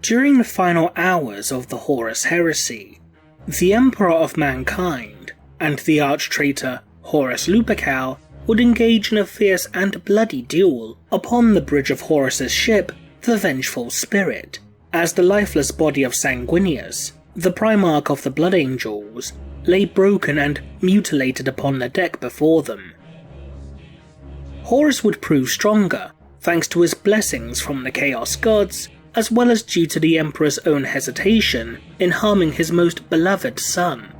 During the final hours of the Horus heresy, the Emperor of Mankind and the arch-traitor Horus Lupercal would engage in a fierce and bloody duel upon the bridge of Horus's ship, the Vengeful Spirit, as the lifeless body of Sanguinius, the Primarch of the Blood Angels, lay broken and mutilated upon the deck before them. Horus would prove stronger, thanks to his blessings from the Chaos Gods, as well as due to the Emperor's own hesitation in harming his most beloved son.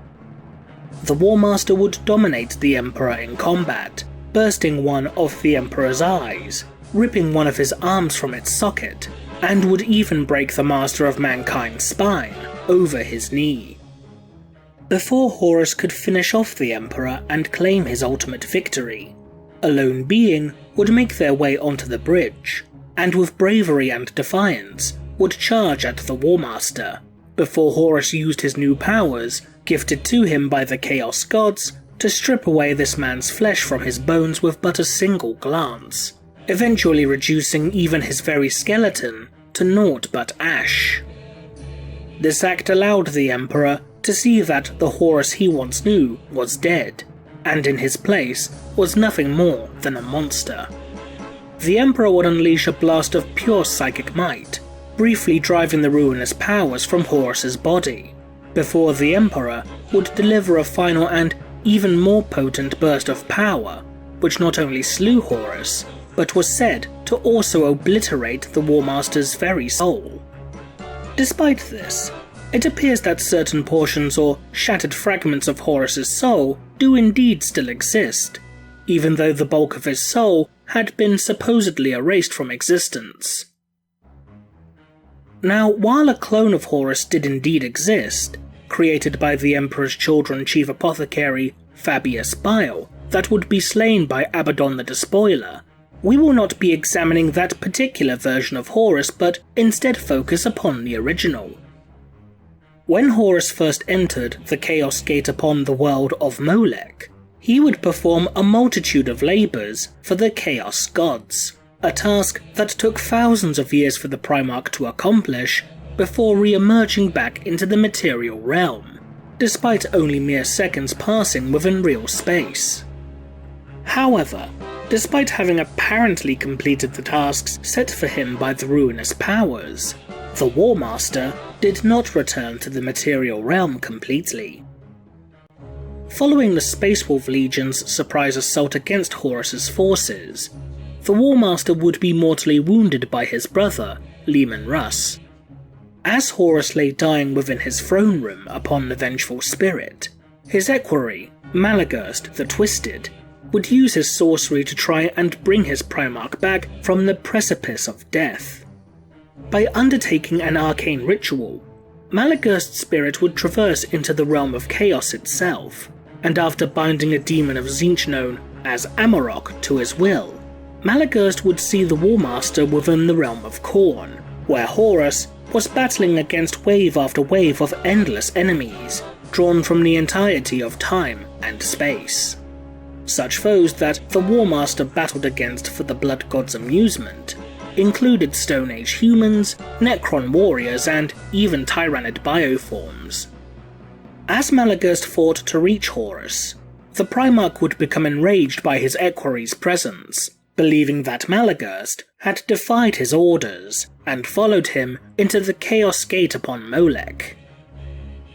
The Warmaster would dominate the Emperor in combat, bursting one of the Emperor's eyes, ripping one of his arms from its socket, and would even break the Master of Mankind's spine over his knee. Before Horus could finish off the Emperor and claim his ultimate victory, a lone being would make their way onto the bridge, and with bravery and defiance would charge at the Warmaster, before Horus used his new powers, gifted to him by the Chaos Gods, to strip away this man's flesh from his bones with but a single glance, eventually reducing even his very skeleton to naught but ash. This act allowed the Emperor to see that the Horus he once knew was dead, and in his place was nothing more than a monster. The Emperor would unleash a blast of pure psychic might, briefly driving the ruinous powers from Horus's body, before the Emperor would deliver a final and even more potent burst of power, which not only slew Horus, but was said to also obliterate the Warmaster's very soul. Despite this, it appears that certain portions or shattered fragments of Horus's soul do indeed still exist, even though the bulk of his soul had been supposedly erased from existence. Now, while a clone of Horus did indeed exist, created by the Emperor's children chief apothecary Fabius Bile, that would be slain by Abaddon the Despoiler, we will not be examining that particular version of Horus, but instead focus upon the original. When Horus first entered the Chaos Gate upon the world of Molech, he would perform a multitude of labours for the Chaos Gods, a task that took thousands of years for the Primarch to accomplish before re-emerging back into the material realm, despite only mere seconds passing within real space. However, despite having apparently completed the tasks set for him by the ruinous powers, the Warmaster did not return to the material realm completely. Following the Space Wolf Legion's surprise assault against Horus's forces, the Warmaster would be mortally wounded by his brother, Leman Russ. As Horus lay dying within his throne room upon the Vengeful Spirit, his equerry, Malagurst the Twisted, would use his sorcery to try and bring his Primarch back from the precipice of death. By undertaking an arcane ritual, Malagurst's spirit would traverse into the realm of chaos itself, and after binding a demon of Tzeentch known as Amarok to his will, Malagurst would see the Warmaster within the realm of Khorne, where Horus was battling against wave after wave of endless enemies, drawn from the entirety of time and space. Such foes that the Warmaster battled against for the Blood God's amusement included Stone Age humans, Necron warriors, and even Tyrannid bioforms. As Malagurst fought to reach Horus, the Primarch would become enraged by his equerry's presence, believing that Malagurst had defied his orders and followed him into the Chaos Gate upon Molech.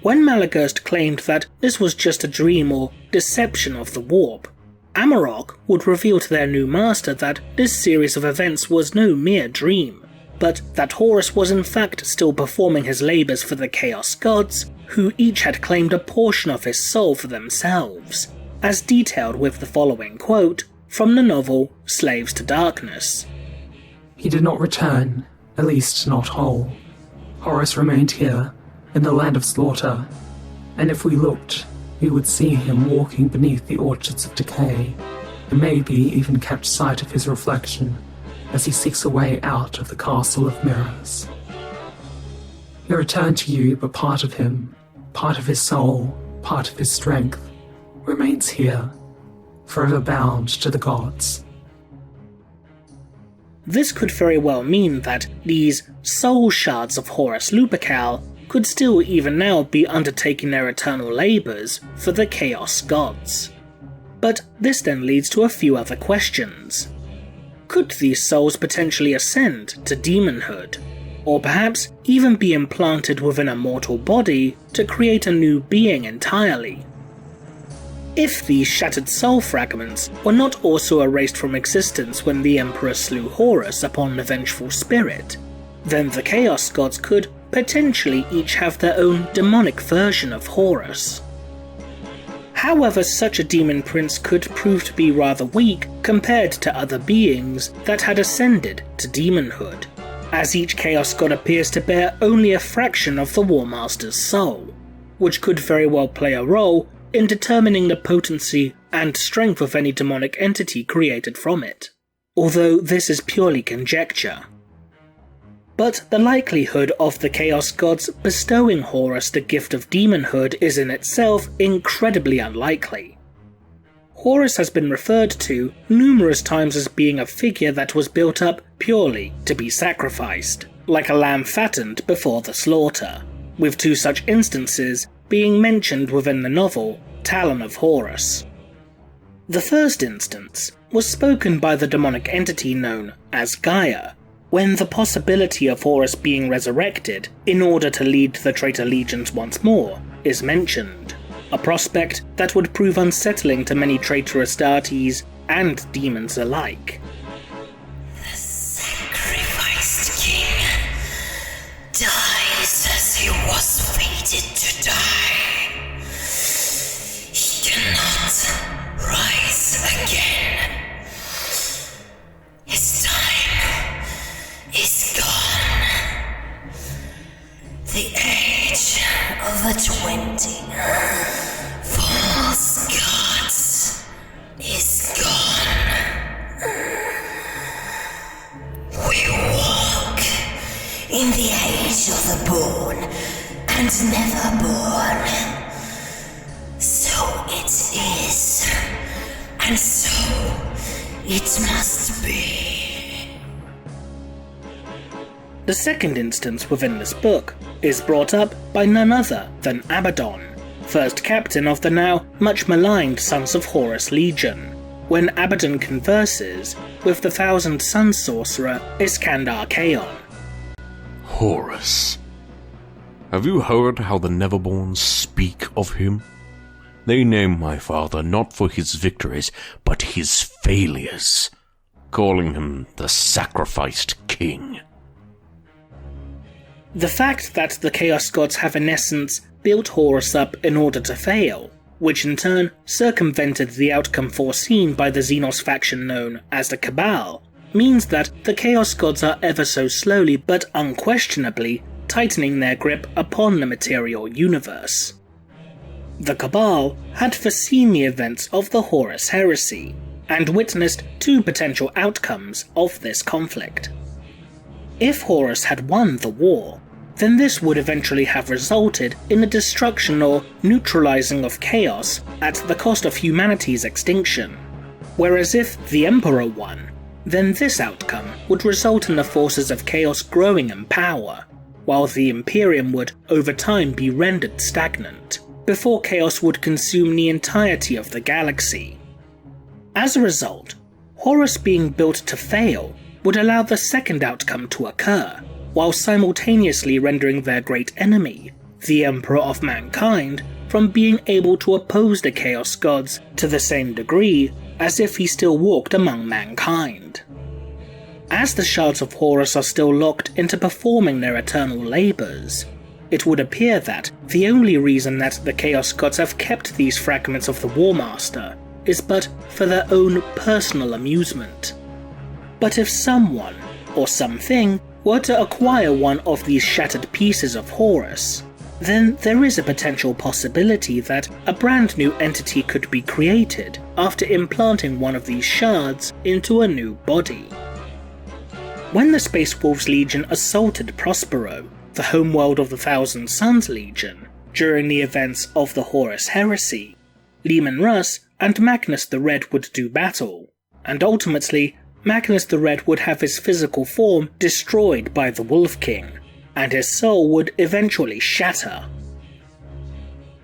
When Malagurst claimed that this was just a dream or deception of the warp, Amarok would reveal to their new master that this series of events was no mere dream, but that Horus was in fact still performing his labours for the Chaos Gods, who each had claimed a portion of his soul for themselves, as detailed with the following quote from the novel Slaves to Darkness. He did not return, at least not whole. Horus remained here, in the land of slaughter, and if we looked, we would see him walking beneath the orchards of decay, and maybe even catch sight of his reflection as he seeks a way out of the castle of mirrors. He returned to you, but part of him, part of his soul, part of his strength, remains here, forever bound to the gods. This could very well mean that these soul shards of Horus Lupercal could still even now be undertaking their eternal labours for the Chaos Gods. But this then leads to a few other questions. Could these souls potentially ascend to demonhood, or perhaps even be implanted within a mortal body to create a new being entirely? If these shattered soul fragments were not also erased from existence when the Emperor slew Horus upon the vengeful spirit, then the Chaos Gods could potentially each have their own demonic version of Horus. However, such a demon prince could prove to be rather weak compared to other beings that had ascended to demonhood, as each Chaos God appears to bear only a fraction of the Warmaster's soul, which could very well play a role in determining the potency and strength of any demonic entity created from it, although this is purely conjecture. But the likelihood of the Chaos Gods bestowing Horus the gift of demonhood is in itself incredibly unlikely. Horus has been referred to numerous times as being a figure that was built up purely to be sacrificed, like a lamb fattened before the slaughter, with two such instances being mentioned within the novel Talon of Horus. The first instance was spoken by the demonic entity known as Gyre, when the possibility of Horus being resurrected in order to lead the traitor legions once more is mentioned, a prospect that would prove unsettling to many traitorous deities and demons alike. The sacrificed king dies as he was fated to die. He cannot rise again. His time is gone. The age of the 20 false gods is gone. We walk in the age of the born and never born. So it is, and so it must be. The second instance within this book is brought up by none other than Abaddon, first captain of the now much maligned Sons of Horus Legion, when Abaddon converses with the Thousand Sun sorcerer Iskandar Kaon. Horus. Have you heard how the Neverborn speak of him? They name my father not for his victories, but his failures, calling him the sacrificed king. The fact that the Chaos Gods have in essence built Horus up in order to fail, which in turn circumvented the outcome foreseen by the Xenos faction known as the Cabal, means that the Chaos Gods are ever so slowly but unquestionably tightening their grip upon the material universe. The Cabal had foreseen the events of the Horus heresy, and witnessed two potential outcomes of this conflict. If Horus had won the war, then this would eventually have resulted in the destruction or neutralizing of chaos at the cost of humanity's extinction. Whereas if the Emperor won, then this outcome would result in the forces of chaos growing in power, while the Imperium would over time be rendered stagnant, before chaos would consume the entirety of the galaxy. As a result, Horus being built to fail would allow the second outcome to occur, while simultaneously rendering their great enemy, the Emperor of Mankind, from being able to oppose the Chaos Gods to the same degree as if he still walked among mankind. As the shards of Horus are still locked into performing their eternal labours, it would appear that the only reason that the Chaos Gods have kept these fragments of the Warmaster is but for their own personal amusement. But if someone, or something, were to acquire one of these shattered pieces of Horus, then there is a potential possibility that a brand new entity could be created after implanting one of these shards into a new body. When the Space Wolves Legion assaulted Prospero, the homeworld of the Thousand Suns Legion, during the events of the Horus Heresy, Leman Russ and Magnus the Red would do battle, and ultimately Magnus the Red would have his physical form destroyed by the Wolf King, and his soul would eventually shatter.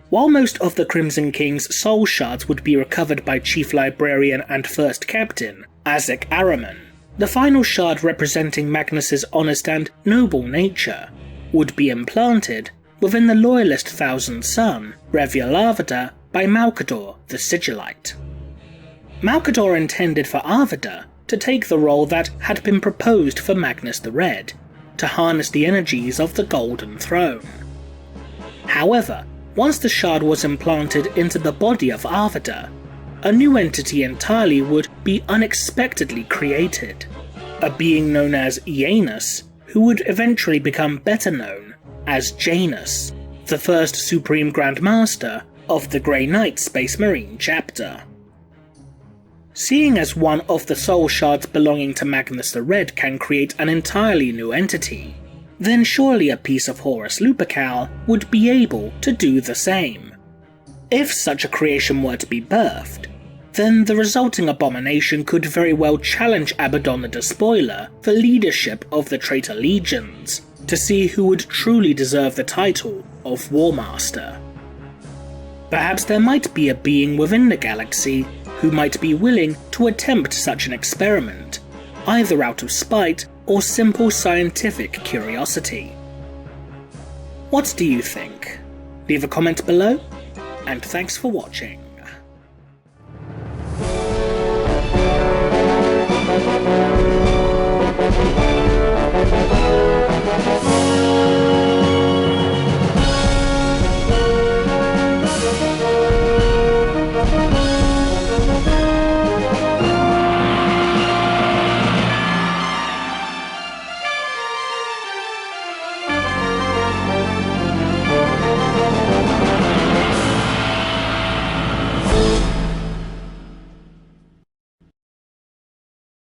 While most of the Crimson King's soul shards would be recovered by Chief Librarian and First Captain Azek Araman, the final shard representing Magnus's honest and noble nature would be implanted within the loyalist Thousand Son, Revialavada, by Malkador the Sigillite. Malkador intended for Avada to take the role that had been proposed for Magnus the Red, to harness the energies of the Golden Throne. However, once the shard was implanted into the body of Avada, a new entity entirely would be unexpectedly created, a being known as Janus, who would eventually become better known as Janus, the first Supreme Grand Master of the Grey Knight Space Marine chapter. Seeing as one of the soul shards belonging to Magnus the Red can create an entirely new entity, then surely a piece of Horus Lupercal would be able to do the same. If such a creation were to be birthed, then the resulting abomination could very well challenge Abaddon the Despoiler for leadership of the traitor legions, to see who would truly deserve the title of Warmaster. Perhaps there might be a being within the galaxy who might be willing to attempt such an experiment, either out of spite or simple scientific curiosity. What do you think? Leave a comment below, and thanks for watching.